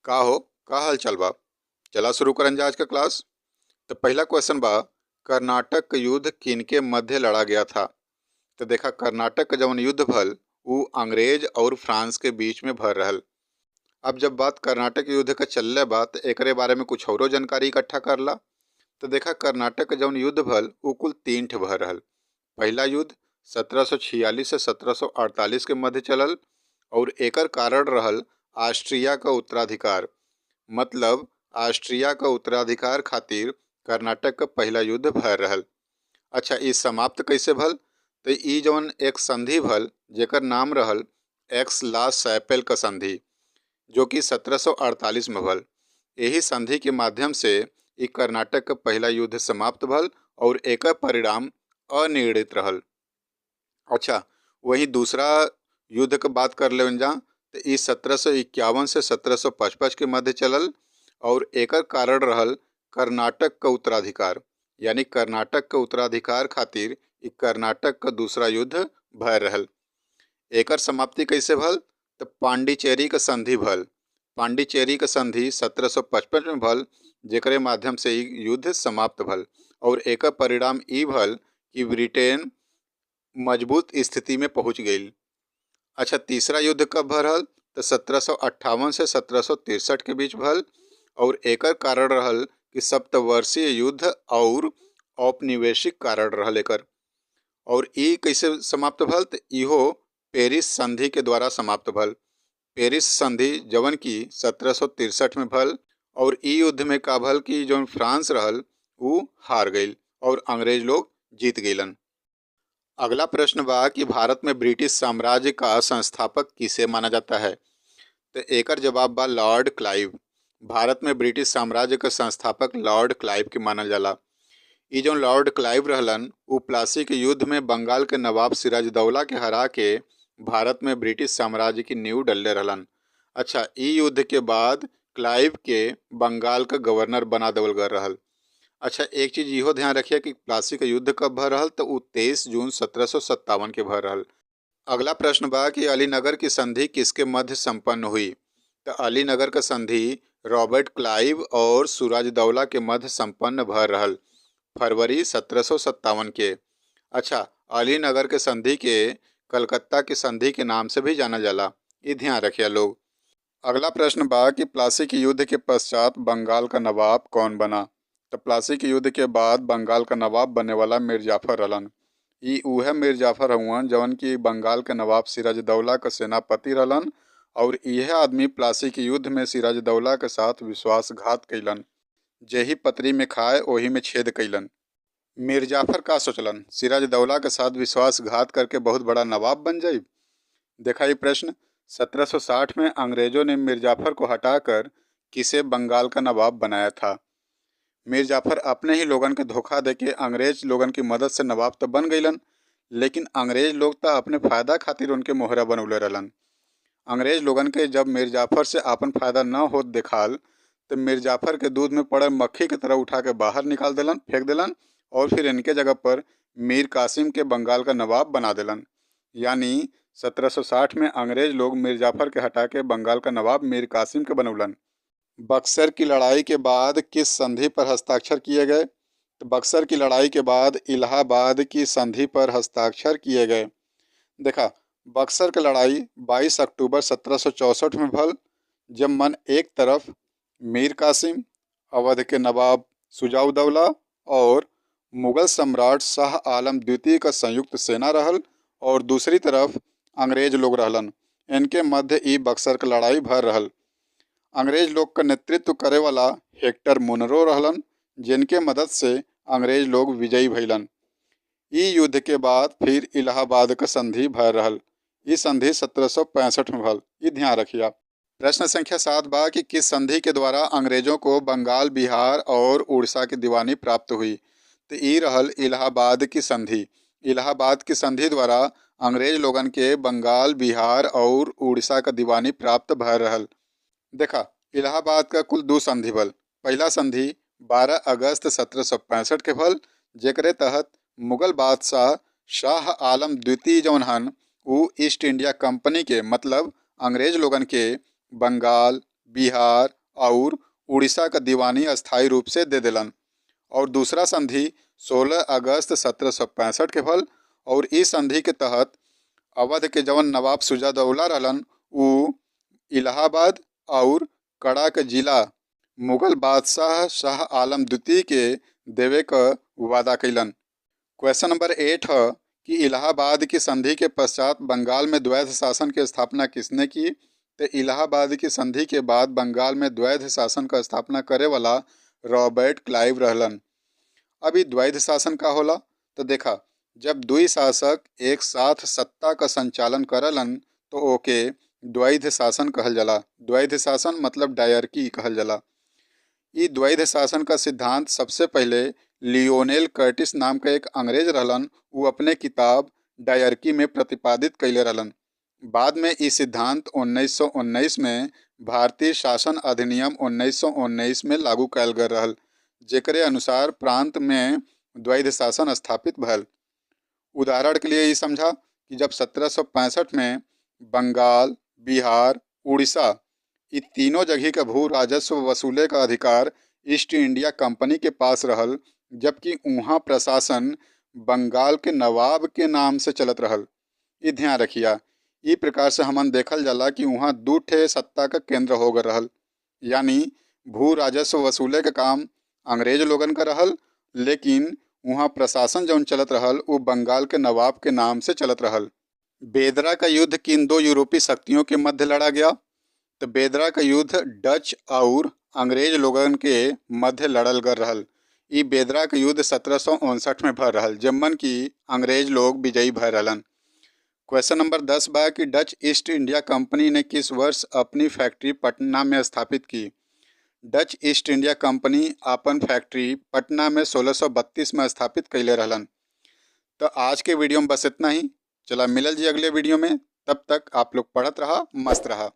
का हो का हाल चाल बा। चला शुरू करन जा आज का क्लास। तो पहला क्वेश्चन बा, कर्नाटक क युद्ध किनके मध्य लड़ा गया था। तो देखा, कर्नाटक का जवन युद्ध भल उ अंग्रेज और फ्रांस के बीच में भर रहल। अब जब बात कर्नाटक युद्ध का चलले बा तो एकरे बारे में कुछ औरो जानकारी इकट्ठा करला। तो देखा, कर्नाटक का जवन युद्ध भल उ कुल तीन ठे भर रहल। पहला युद्ध 1746 से 1748 के मध्य चलल और एकर कारण रहल ऑस्ट्रिया का उत्तराधिकार। मतलब ऑस्ट्रिया का उत्तराधिकार खातिर कर्नाटक का पहला युद्ध भर रहल। अच्छा, ई समाप्त कैसे भल? तो ई जवन एक संधि भल जेकर नाम रहल एक्स ला सैपेल का संधि, जो कि 1748 में भल। यही संधि के माध्यम से ई कर्नाटक का पहला युद्ध समाप्त भल और एकर परिणाम अनिर्णित रहल। अच्छा, वहीं दूसरा युद्ध का बात कर लेवन जा तो ई 1751 से 1755 के मध्य चलल और एकर कारण रहल कर्नाटक का उत्तराधिकार। यानी कर्नाटक का उत्तराधिकार खातिर ई कर्नाटक का दूसरा युद्ध भय रहल। एकर समाप्ति कैसे भल? तो पांडिचेरी का संधि भल। पांडिचेरी का संधि 1755 में भल, जेकरे माध्यम से ई युद्ध समाप्त भल और एकर परिणाम ई भल कि ब्रिटेन मजबूत स्थिति में पहुंच गई। अच्छा, तीसरा युद्ध कब भरल? तो 1758 से 1763 के बीच भल और एकर कारण रहल कि सप्तवर्षीय युद्ध और औपनिवेशिक कारण रहल एकर। और ई कैसे समाप्त भल? तो इहो पेरिस संधि के द्वारा समाप्त भल। पेरिस संधि जवन की 1763 में भल और ई युद्ध में का भल कि जौन फ्रांस रहल उ हार गईल और अंग्रेज लोग जीत गईलन। अगला प्रश्न बा कि भारत में ब्रिटिश साम्राज्य का संस्थापक किसे माना जाता है। तो एकर जवाब बा लॉर्ड क्लाइव। भारत में ब्रिटिश साम्राज्य का संस्थापक लॉर्ड क्लाइव के मानल जाला। ई जो लॉर्ड क्लाइव रहलन उ प्लासी के युद्ध में बंगाल के नवाब सिराजदौला के हरा के भारत में ब्रिटिश साम्राज्य की नींव डलले रहलन। अच्छा, ई युद्ध के बाद क्लाइव के बंगाल का गवर्नर बना देवल गए रहल। अच्छा, एक चीज इहो ध्यान रखिए कि प्लासी का युद्ध कब भर रहल? तो 23 जून 1757 के भर रहल। अगला प्रश्न बा कि अलीनगर की संधि किसके मध्य संपन्न हुई। तो अलीनगर का संधि रॉबर्ट क्लाइव और सूरजदौला के मध्य संपन्न भर रहल फरवरी 1757 के। अच्छा, अलीनगर के संधि के कलकत्ता की संधि के नाम से भी जाना जाला, ये ध्यान रखिए लोग। अगला प्रश्न बा कि प्लासी के युद्ध के पश्चात बंगाल का नवाब कौन बना। तो प्लासी के युद्ध के बाद बंगाल का नवाब बनने वाला मीर जाफर रहलन। ई उहे मीर जाफर हुआ जवन की बंगाल के नवाब सिराजदौला का सेनापति रहलन और यह आदमी प्लासी के युद्ध में सिराजदौला के साथ विश्वासघात कैलन। जेही पतरी में खाए ओही में छेद कैलन। मीर जाफर का सोचलन सिराजदौला के साथ विश्वासघात करके बहुत बड़ा नवाब बन जाए। देखा ये प्रश्न, 1760 में अंग्रेजों ने मीर जाफर को हटाकर किसे बंगाल का नवाब बनाया था। मीर जाफर अपने ही लोगन के धोखा देके अंग्रेज लोगन की मदद से नवाब तो बन गईलन, लेकिन अंग्रेज लोग तो अपने फायदा खातिर उनके मोहरा बनौले रहलन। अंग्रेज लोगन के जब मीर जाफर से आपन फायदा न होत देखाल तो मीर जाफर के दूध में पड़े मक्खी की तरह उठा के बाहर निकाल देलन, फेंक देलन और फिर इनके जगह पर मीर कासिम के बंगाल का नवाब बना देलन। यानी 1760 में अंग्रेज लोग मीर जाफर के हटा के बंगाल का नवाब मीर कासिम के बनौलन। बक्सर की लड़ाई के बाद किस संधि पर हस्ताक्षर किए गए। तो बक्सर की लड़ाई के बाद इलाहाबाद की संधि पर हस्ताक्षर किए गए। देखा, बक्सर की लड़ाई 22 अक्टूबर 1764 में भल, जब मन एक तरफ मीर कासिम, अवध के नवाब सुजाउदौला और मुगल सम्राट शाह आलम द्वितीय का संयुक्त सेना रहल और दूसरी तरफ अंग्रेज लोग रहलन। इनके मध्य ई बक्सर की लड़ाई भर रहल। अंग्रेज लोग का नेतृत्व करे वाला हेक्टर मुनरो रहलन, जिनके मदद से अंग्रेज लोग विजयी भइलन। ई युद्ध के बाद फिर इलाहाबाद का संधि भर रहल। ई संधि 1765 में भल, ये ध्यान रखिए। प्रश्न संख्या 7 बा कि किस संधि के द्वारा अंग्रेजों को बंगाल, बिहार और उड़ीसा की दीवानी प्राप्त हुई। तो ई रहल इलाहाबाद की संधि। इलाहाबाद की संधि द्वारा अंग्रेज लोगन के बंगाल, बिहार और उड़ीसा का दीवानी प्राप्त भर रहल। देखा, इलाहाबाद का कुल दो संधि भल। पहला संधि 12 अगस्त 1765 के भल, जेकरे तहत मुगल बादशाह शाह आलम द्वितीय जौन हन उ ईस्ट इंडिया कंपनी के मतलब अंग्रेज लोगन के बंगाल, बिहार और उड़ीसा का दीवानी अस्थायी रूप से दे दिलन। और दूसरा संधि 16 अगस्त 1765 के भल। और इस संधि के तहत अवध के जवन नवाब शुजादौला रहलन उ इलाहाबाद और कड़ा के जिला मुगल बादशाह शाह आलम द्वितीय के देवे का वादा कैलन। क्वेश्चन नंबर 8 है कि इलाहाबाद की संधि के पश्चात बंगाल में द्वैध शासन की स्थापना किसने की? तो इलाहाबाद की संधि के बाद बंगाल में द्वैध शासन का स्थापना करे वाला रॉबर्ट क्लाइव रहलन। अभी द्वैध शासन का होला तो देखा, जब दुई शासक एक साथ सत्ता का संचालन करलन तो ओके द्वैध शासन कहल जाला। द्वैध शासन मतलब डायरकी कहल जाला। ई द्वैध शासन का सिद्धांत सबसे पहले लियोनेल कर्टिस नाम का एक अंग्रेज रहलन, वो अपने किताब डायरकी में प्रतिपादित कैले रहलन। बाद में ई सिद्धांत 1919 में भारतीय शासन अधिनियम 1919 में लागू कैल गए रहल, जेकरे अनुसार प्रांत में द्वैध शासन स्थापित भल। उदाहरण के लिए ये समझा कि जब 1765 में बंगाल, बिहार, उड़ीसा ये तीनों जगह का भू राजस्व वसूले का अधिकार ईस्ट इंडिया कंपनी के पास रहल, जबकि वहाँ प्रशासन बंगाल के नवाब के नाम से चलत रहल। ये ध्यान रखिया। ई प्रकार से हमन देखल जाला कि वहाँ दू ठे सत्ता का केंद्र हो गए रहल, यानी भू राजस्व वसूले का काम अंग्रेज लोगन का रहल, लेकिन वहाँ प्रशासन जौन चलत रहल वो बंगाल के नवाब के नाम से चलत रहल। बेदरा का युद्ध किन दो यूरोपीय शक्तियों के मध्य लड़ा गया? तो बेदरा का युद्ध डच और अंग्रेज लोगन के मध्य लड़ल गए रहल। ई बेदरा का युद्ध 1759 में भर रहल, जमन की अंग्रेज लोग विजयी भय रहलन। क्वेश्चन नंबर 10 बा कि डच ईस्ट इंडिया कंपनी ने किस वर्ष अपनी फैक्ट्री पटना में स्थापित की? डच ईस्ट इंडिया कंपनी अपन फैक्ट्री पटना में 1632 में स्थापित कैले रहलन। तो आज के वीडियो में बस इतना ही। चला मिलल जी अगले वीडियो में, तब तक आप लोग पढ़त रहा, मस्त रहा।